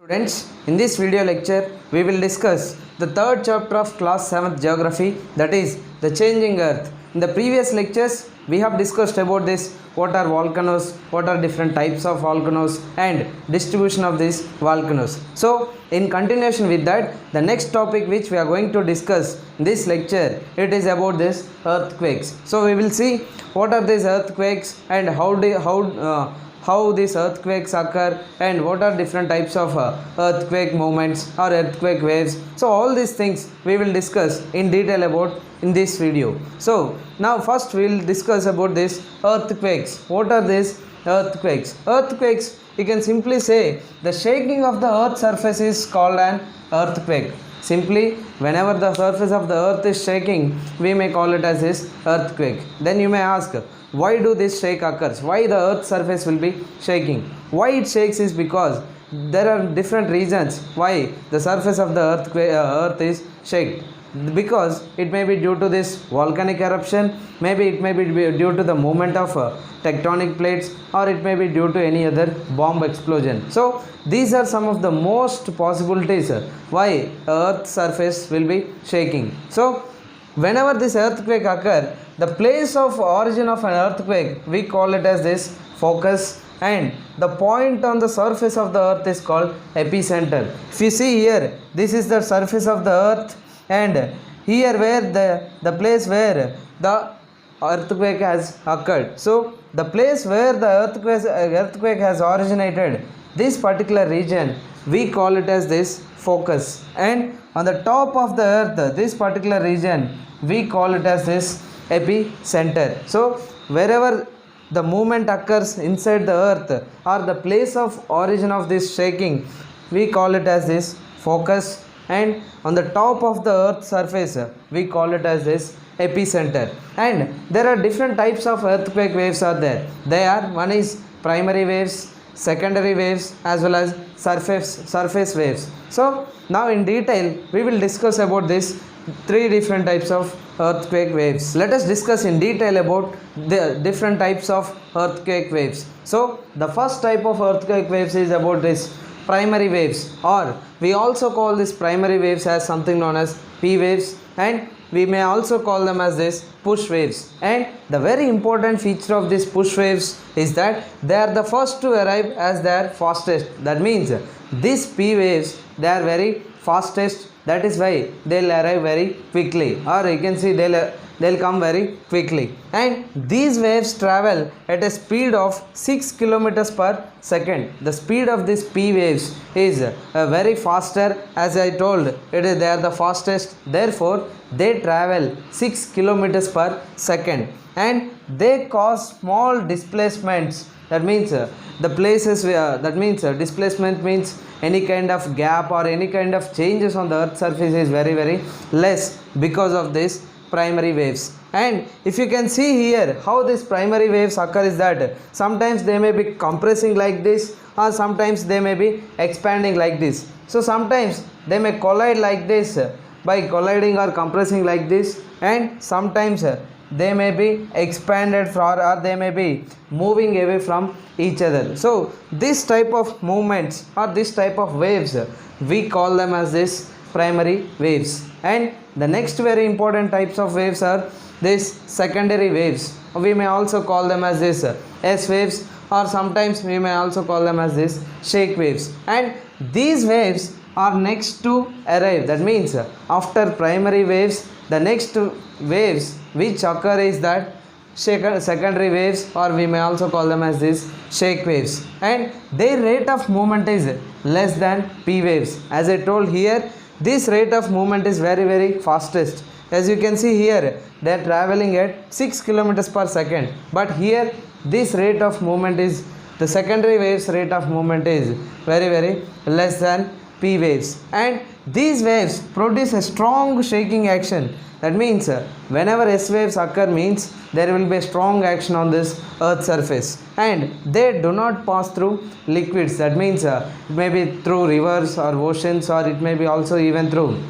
Students, in this video lecture, we will discuss the third chapter of class 7th geography, that is the changing earth. In the previous lectures, we have discussed about this, what are volcanoes, what are different types of volcanoes and distribution of these volcanoes. So, in continuation with that, the next topic which we are going to discuss in this lecture, it is about this earthquakes. So, we will see what are these earthquakes and how these earthquakes occur and what are different types of earthquake movements or earthquake waves. So all these things we will discuss in detail about in this video. So now first we will discuss about this earthquakes. What are these earthquakes? Earthquakes, you can simply say the shaking of the earth surface is called an earthquake. Simply, whenever the surface of the earth is shaking, we may call it as this earthquake. Then you may ask, why do this shake occurs? Why the earth surface will be shaking? Why it shakes is because there are different reasons why the surface of the earth is shaken. Because it may be due to this volcanic eruption, maybe it may be due to the movement of tectonic plates, or it may be due to any other bomb explosion. So these are some of the most possibilities why earth surface will be shaking. So whenever this earthquake occur, the place of origin of an earthquake, we call it as this focus, and the point on the surface of the earth is called epicenter. If you see here, this is the surface of the earth, and here where the place where the earthquake has occurred. So the place where the earthquake has originated, this particular region, we call it as this focus, and on the top of the earth, this particular region, we call it as this epicenter. So wherever the movement occurs inside the earth or the place of origin of this shaking, we call it as this focus, and on the top of the earth surface, we call it as this epicenter. And there are different types of earthquake waves are there. One is primary waves, secondary waves, as well as surface waves. So now in detail we will discuss about this three different types of earthquake waves. Let us discuss in detail about the different types of earthquake waves. So the first type of earthquake waves is about this primary waves, or we also call this primary waves as something known as P waves, and we may also call them as this push waves. And the very important feature of these push waves is that they are the first to arrive as they are fastest. That means these P waves, they are very fastest, that is why they'll arrive very quickly, or you can see they'll come very quickly. And these waves travel at a speed of 6 kilometers per second. The speed of these P waves is very faster, as I told, they are the fastest, therefore they travel 6 kilometers per second, and they cause small displacements. That means the places where, displacement means any kind of gap or any kind of changes on the earth surface is very less because of this primary waves. And if you can see here how these primary waves occur is that sometimes they may be compressing like this, or sometimes they may be expanding like this. So sometimes they may collide like this by colliding or compressing like this, and sometimes they may be expanded or they may be moving away from each other. So this type of movements or this type of waves, we call them as this primary waves. And the next very important types of waves are this secondary waves. We may also call them as this S waves, or sometimes we may also call them as this shake waves. And these waves are next to arrive. That means after primary waves, the next waves which occur is that secondary waves, or we may also call them as this shake waves, and their rate of movement is less than P waves. As I told here, this rate of movement is very fastest. As you can see here, they are traveling at 6 kilometers per second, but here this rate of movement is, the secondary waves rate of movement is very less than P waves. And these waves produce a strong shaking action. That means whenever S waves occur means there will be a strong action on this earth surface, and they do not pass through liquids. That means it may be through rivers or oceans, or it may be also even through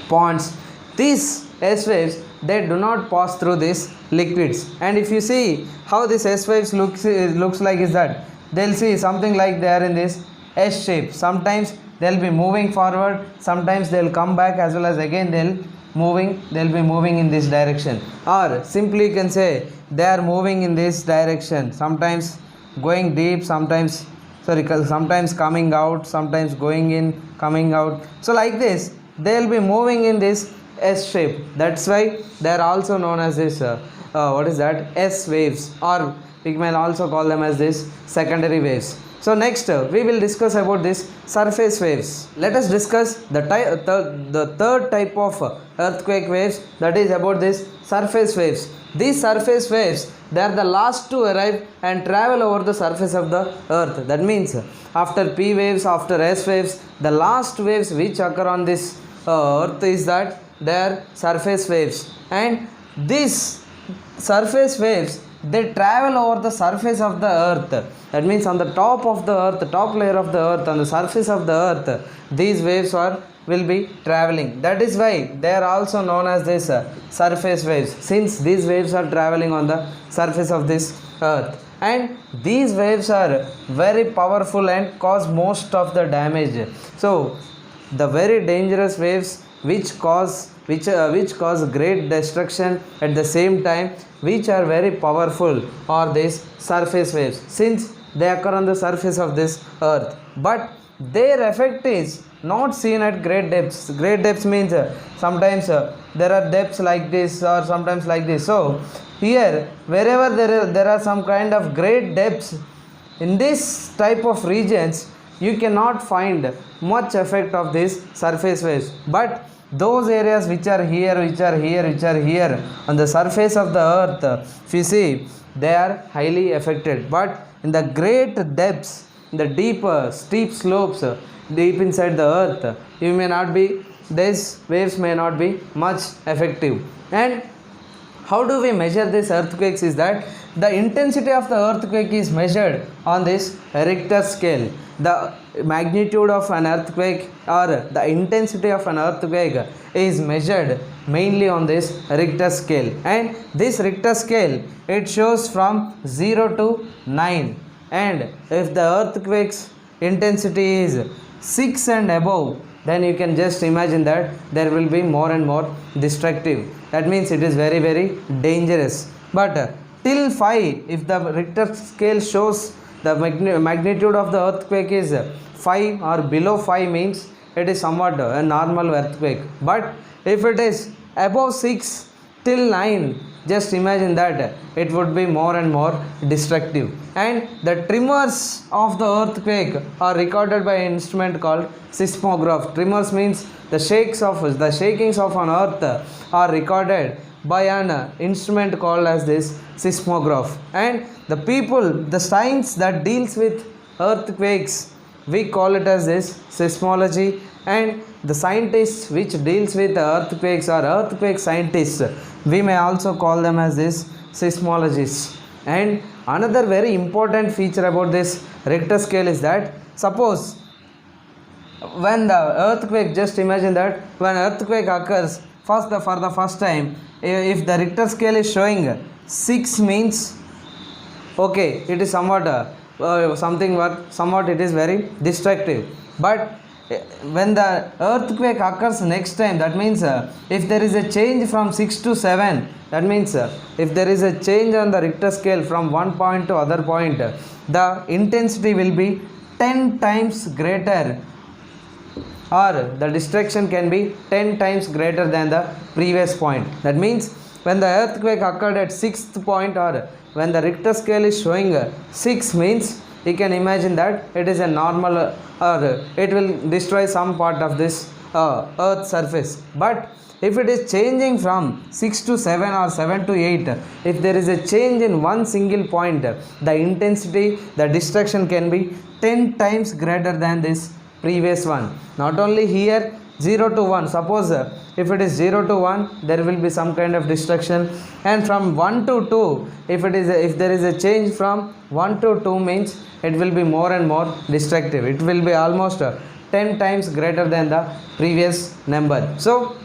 ponds. These S waves, they do not pass through these liquids. And if you see how this S waves looks like is that they'll see something like they are in this S shape. Sometimes they'll be moving forward, sometimes they'll come back, as well as again they'll be moving in this direction, or simply you can say they are moving in this direction, sometimes going deep, sometimes coming out, sometimes going in, coming out. So like this they'll be moving in this S shape. That's why they are also known as this what is that, S waves, or we can also call them as this secondary waves. So next we will discuss about this surface waves. Let us discuss the third type of earthquake waves, that is about this surface waves. These surface waves, they are the last to arrive and travel over the surface of the earth. That means after P waves, after S waves, the last waves which occur on this earth is that they are surface waves. And these surface waves, they travel over the surface of the earth. That means on the top of the earth, the top layer of the earth, on the surface of the earth, these waves will be traveling. That is why they are also known as this surface waves, since these waves are traveling on the surface of this earth. And these waves are very powerful and cause most of the damage. So the very dangerous waves which cause great destruction, at the same time which are very powerful, are these surface waves, since they occur on the surface of this earth, but their effect is not seen at great depths. Great depths means sometimes there are depths like this, or sometimes like this. So here wherever there are some kind of great depths, in this type of regions you cannot find much effect of these surface waves. But those areas which are here on the surface of the earth, if you see, they are highly affected. But in the great depths, in the deep steep slopes deep inside the earth, these waves may not be much effective. And how do we measure these earthquakes is that the intensity of the earthquake is measured on this Richter scale. The magnitude of an earthquake, or the intensity of an earthquake, is measured mainly on this Richter scale. And this Richter scale, it shows from 0 to 9. And if the earthquake's intensity is 6 and above, then you can just imagine that there will be more and more destructive. That means it is very, very dangerous. But till 5, if the Richter scale shows the magnitude of the earthquake is 5 or below 5, means it is somewhat a normal earthquake. But if it is above 6 till 9, just imagine that it would be more and more destructive. And the tremors of the earthquake are recorded by an instrument called seismograph. Tremors means the shakings of an earth are recorded by an instrument called as this seismograph. And the science that deals with earthquakes, we call it as this seismology. And the scientists which deals with earthquakes are earthquake scientists. We may also call them as this seismologists. And another very important feature about this Richter scale is that, suppose when the earthquake, just imagine that when earthquake occurs for the first time, if the Richter scale is showing 6, means okay, it is somewhat somewhat it is very destructive. But when the earthquake occurs next time, that means if there is a change from 6 to 7, that means if there is a change on the Richter scale from one point to other point, the intensity will be 10 times greater, or the destruction can be 10 times greater than the previous point. That means when the earthquake occurred at 6th point, or when the Richter scale is showing 6, means you can imagine that it is a normal, or it will destroy some part of this earth surface. But if it is changing from 6 to 7 or 7 to 8, if there is a change in one single point, the intensity, the destruction can be 10 times greater than this previous one. Not only here, 0 to 1, suppose if it is 0 to 1, there will be some kind of destruction. And from 1 to 2, if there is a change from 1 to 2, means it will be more and more destructive. It will be almost 10 times greater than the previous number. So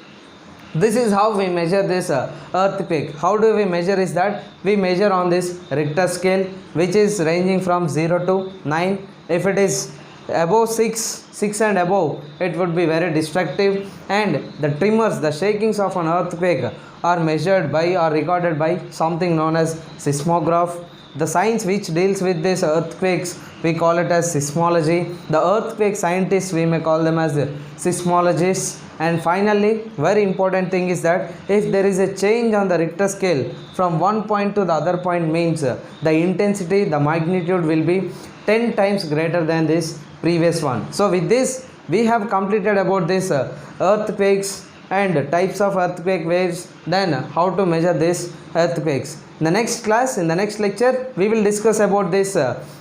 this is how we measure this earthquake. How do we measure is that we measure on this Richter scale, which is ranging from 0 to 9. If it is above 6 and above, it would be very destructive, and the tremors, the shakings of an earthquake are measured by or recorded by something known as seismograph. The science which deals with these earthquakes, we call it as seismology. The earthquake scientists, we may call them as seismologists. And finally, very important thing is that if there is a change on the Richter scale from one point to the other point, means the intensity, the magnitude will be 10 times greater than this previous one. So with this, we have completed about this earthquakes and types of earthquake waves, then how to measure these earthquakes. In the next class, in the next lecture, we will discuss about this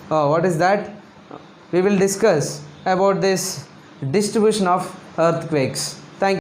what is that, we will discuss about this distribution of earthquakes.